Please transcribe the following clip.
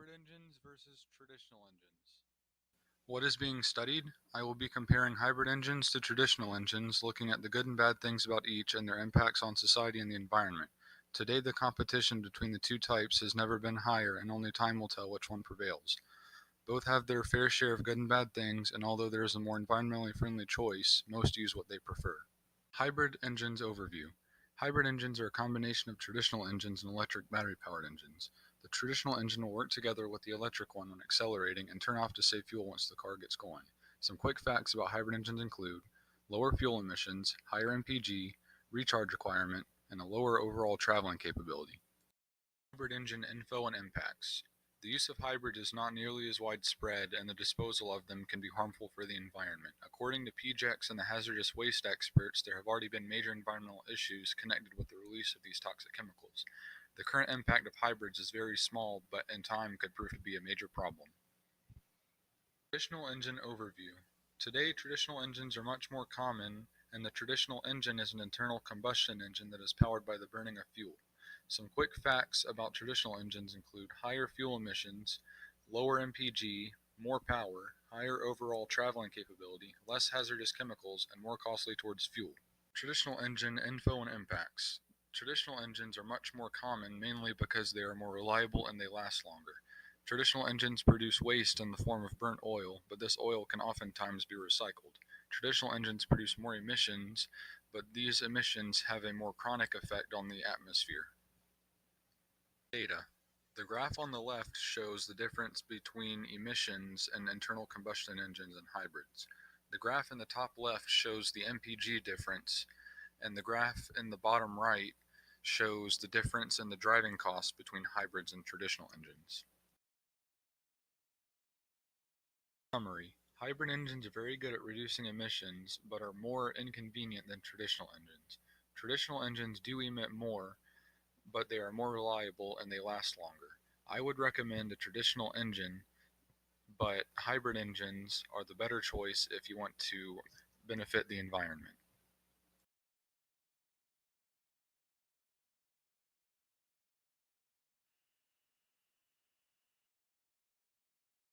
Hybrid engines versus traditional engines. What is being studied? I will be comparing hybrid engines to traditional engines, looking at the good and bad things about each and their impacts on society and the environment. Today, the competition between the two types has never been higher, and only time will tell which one prevails. Both have their fair share of good and bad things, and although there is a more environmentally friendly choice, most use what they prefer. Hybrid engines overview. Hybrid engines are a combination of traditional engines and electric battery-powered engines. The traditional engine will work together with the electric one when accelerating and turn off to save fuel once the car gets going. Some quick facts about hybrid engines include lower fuel emissions, higher MPG, recharge requirement, and a lower overall traveling capability. Hybrid engine info and impacts. The use of hybrids is not nearly as widespread, and the disposal of them can be harmful for the environment. According to PJEX and the hazardous waste experts, there have already been major environmental issues connected with the release of these toxic chemicals. The current impact of hybrids is very small, but in time could prove to be a major problem. Traditional engine overview. Today, traditional engines are much more common, and the traditional engine is an internal combustion engine that is powered by the burning of fuel. Some quick facts about traditional engines include higher fuel emissions, lower MPG, more power, higher overall traveling capability, less hazardous chemicals, and more costly towards fuel. Traditional engine info and impacts. Traditional engines are much more common mainly because they are more reliable and they last longer. Traditional engines produce waste in the form of burnt oil, but this oil can oftentimes be recycled. Traditional engines produce more emissions, but these emissions have a more chronic effect on the atmosphere. Data. The graph on the left shows the difference between emissions and internal combustion engines and hybrids. The graph in the top left shows the MPG difference, and the graph in the bottom right shows the difference in the driving costs between hybrids and traditional engines. Summary. Hybrid engines are very good at reducing emissions, but are more inconvenient than traditional engines. Traditional engines do emit more, but they are more reliable and they last longer. I would recommend a traditional engine, but hybrid engines are the better choice if you want to benefit the environment.